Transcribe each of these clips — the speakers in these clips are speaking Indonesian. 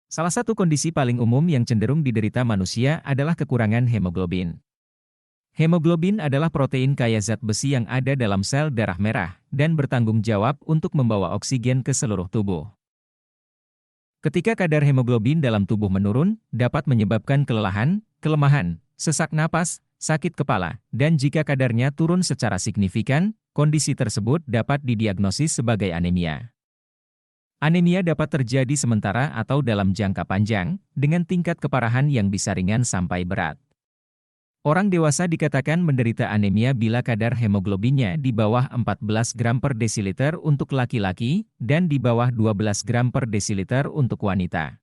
Salah satu kondisi paling umum yang cenderung diderita manusia adalah kekurangan hemoglobin. Hemoglobin adalah protein kaya zat besi yang ada dalam sel darah merah dan bertanggung jawab untuk membawa oksigen ke seluruh tubuh. Ketika kadar hemoglobin dalam tubuh menurun, dapat menyebabkan kelelahan, kelemahan, sesak napas, sakit kepala, dan jika kadarnya turun secara signifikan, kondisi tersebut dapat didiagnosis sebagai anemia. Anemia dapat terjadi sementara atau dalam jangka panjang, dengan tingkat keparahan yang bisa ringan sampai berat. Orang dewasa dikatakan menderita anemia bila kadar hemoglobinnya di bawah 14 gram per desiliter untuk laki-laki, dan di bawah 12 gram per desiliter untuk wanita.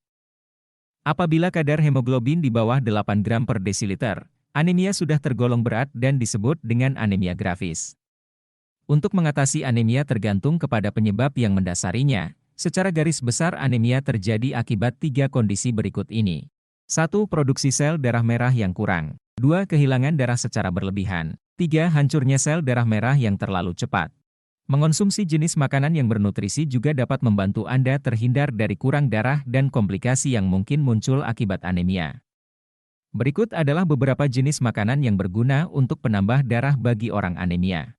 Apabila kadar hemoglobin di bawah 8 gram per desiliter, anemia sudah tergolong berat dan disebut dengan anemia grafis. Untuk mengatasi anemia tergantung kepada penyebab yang mendasarinya. Secara garis besar anemia terjadi akibat 3 kondisi berikut ini. 1. Produksi sel darah merah yang kurang. 2. Kehilangan darah secara berlebihan. 3. Hancurnya sel darah merah yang terlalu cepat. Mengonsumsi jenis makanan yang bernutrisi juga dapat membantu Anda terhindar dari kurang darah dan komplikasi yang mungkin muncul akibat anemia. Berikut adalah beberapa jenis makanan yang berguna untuk penambah darah bagi orang anemia.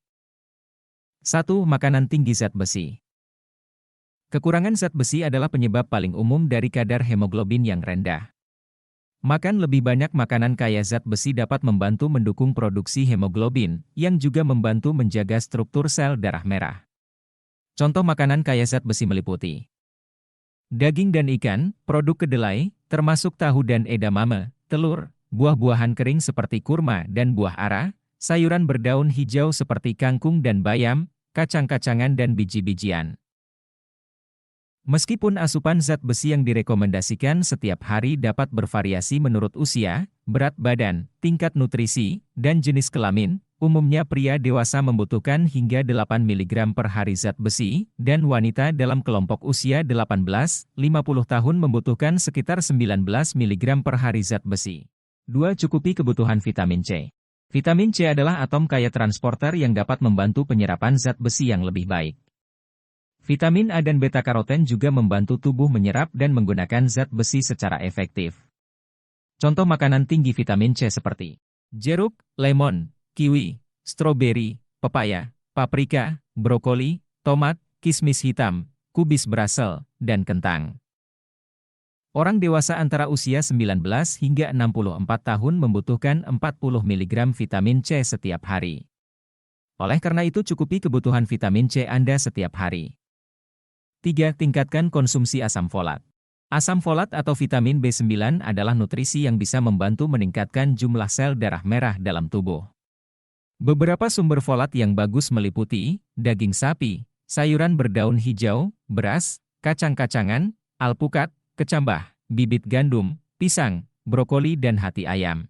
1. Makanan tinggi zat besi. Kekurangan zat besi adalah penyebab paling umum dari kadar hemoglobin yang rendah. Makan lebih banyak makanan kaya zat besi dapat membantu mendukung produksi hemoglobin, yang juga membantu menjaga struktur sel darah merah. Contoh makanan kaya zat besi meliputi daging dan ikan, produk kedelai, termasuk tahu dan edamame, telur, buah-buahan kering seperti kurma dan buah ara, sayuran berdaun hijau seperti kangkung dan bayam, kacang-kacangan dan biji-bijian. Meskipun asupan zat besi yang direkomendasikan setiap hari dapat bervariasi menurut usia, berat badan, tingkat nutrisi, dan jenis kelamin, umumnya pria dewasa membutuhkan hingga 8 mg per hari zat besi, dan wanita dalam kelompok usia 18-50 tahun membutuhkan sekitar 19 mg per hari zat besi. 2. Cukupi kebutuhan vitamin C. Vitamin C adalah atom kaya transporter yang dapat membantu penyerapan zat besi yang lebih baik. Vitamin A dan beta-karoten juga membantu tubuh menyerap dan menggunakan zat besi secara efektif. Contoh makanan tinggi vitamin C seperti jeruk, lemon, kiwi, stroberi, pepaya, paprika, brokoli, tomat, kismis hitam, kubis Brussels, dan kentang. Orang dewasa antara usia 19 hingga 64 tahun membutuhkan 40 mg vitamin C setiap hari. Oleh karena itu cukupi kebutuhan vitamin C Anda setiap hari. 3. Tingkatkan konsumsi asam folat. Asam folat atau vitamin B9 adalah nutrisi yang bisa membantu meningkatkan jumlah sel darah merah dalam tubuh. Beberapa sumber folat yang bagus meliputi daging sapi, sayuran berdaun hijau, beras, kacang-kacangan, alpukat, kecambah, bibit gandum, pisang, brokoli dan hati ayam.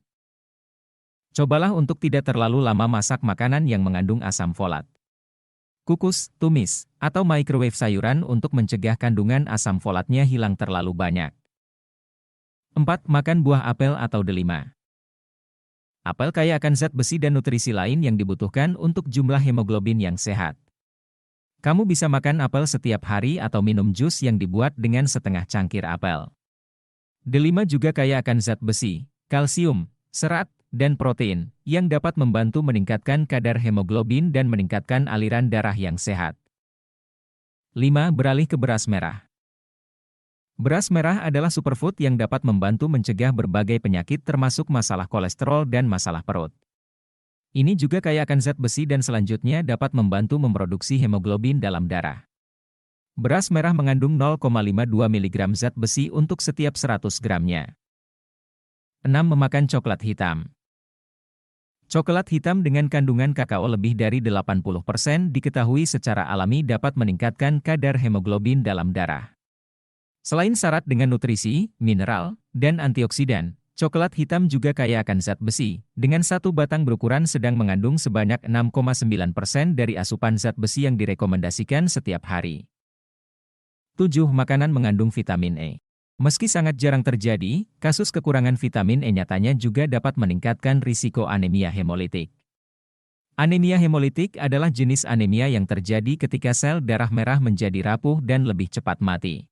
Cobalah untuk tidak terlalu lama masak makanan yang mengandung asam folat. Kukus, tumis, atau microwave sayuran untuk mencegah kandungan asam folatnya hilang terlalu banyak. 4. Makan buah apel atau delima. Apel kaya akan zat besi dan nutrisi lain yang dibutuhkan untuk jumlah hemoglobin yang sehat. Kamu bisa makan apel setiap hari atau minum jus yang dibuat dengan setengah cangkir apel. Delima juga kaya akan zat besi, kalsium, serat, dan protein, yang dapat membantu meningkatkan kadar hemoglobin dan meningkatkan aliran darah yang sehat. 5. Beralih ke beras merah. Beras merah adalah superfood yang dapat membantu mencegah berbagai penyakit termasuk masalah kolesterol dan masalah perut. Ini juga kaya akan zat besi dan selanjutnya dapat membantu memproduksi hemoglobin dalam darah. Beras merah mengandung 0,52 mg zat besi untuk setiap 100 gramnya. 6. Memakan coklat hitam. Coklat hitam dengan kandungan kakao lebih dari 80% diketahui secara alami dapat meningkatkan kadar hemoglobin dalam darah. Selain syarat dengan nutrisi, mineral, dan antioksidan, coklat hitam juga kaya akan zat besi, dengan satu batang berukuran sedang mengandung sebanyak 6,9% dari asupan zat besi yang direkomendasikan setiap hari. 7. Makanan mengandung vitamin E. Meski sangat jarang terjadi, kasus kekurangan vitamin E nyatanya juga dapat meningkatkan risiko anemia hemolitik. Anemia hemolitik adalah jenis anemia yang terjadi ketika sel darah merah menjadi rapuh dan lebih cepat mati.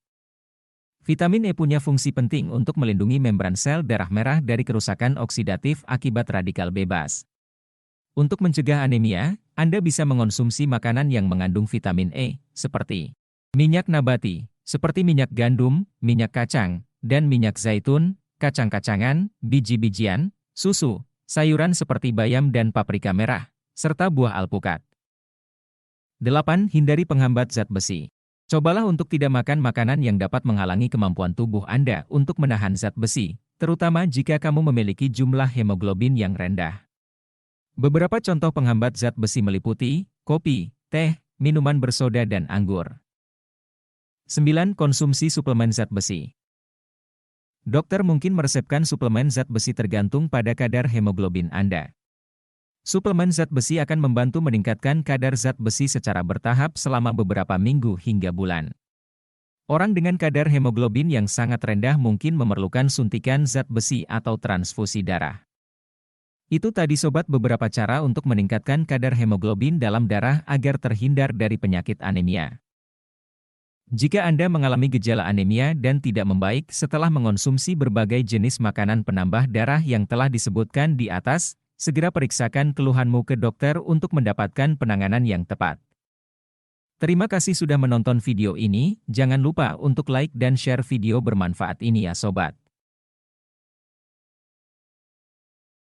Vitamin E punya fungsi penting untuk melindungi membran sel darah merah dari kerusakan oksidatif akibat radikal bebas. Untuk mencegah anemia, Anda bisa mengonsumsi makanan yang mengandung vitamin E, seperti minyak nabati, seperti minyak gandum, minyak kacang, dan minyak zaitun, kacang-kacangan, biji-bijian, susu, sayuran seperti bayam dan paprika merah, serta buah alpukat. 8. Hindari penghambat zat besi. Cobalah untuk tidak makan makanan yang dapat menghalangi kemampuan tubuh Anda untuk menahan zat besi, terutama jika kamu memiliki jumlah hemoglobin yang rendah. Beberapa contoh penghambat zat besi meliputi kopi, teh, minuman bersoda dan anggur. 9. Konsumsi suplemen zat besi. Dokter mungkin meresepkan suplemen zat besi tergantung pada kadar hemoglobin Anda. Suplemen zat besi akan membantu meningkatkan kadar zat besi secara bertahap selama beberapa minggu hingga bulan. Orang dengan kadar hemoglobin yang sangat rendah mungkin memerlukan suntikan zat besi atau transfusi darah. Itu tadi sobat beberapa cara untuk meningkatkan kadar hemoglobin dalam darah agar terhindar dari penyakit anemia. Jika Anda mengalami gejala anemia dan tidak membaik setelah mengonsumsi berbagai jenis makanan penambah darah yang telah disebutkan di atas, segera periksakan keluhanmu ke dokter untuk mendapatkan penanganan yang tepat. Terima kasih sudah menonton video ini, jangan lupa untuk like dan share video bermanfaat ini ya sobat.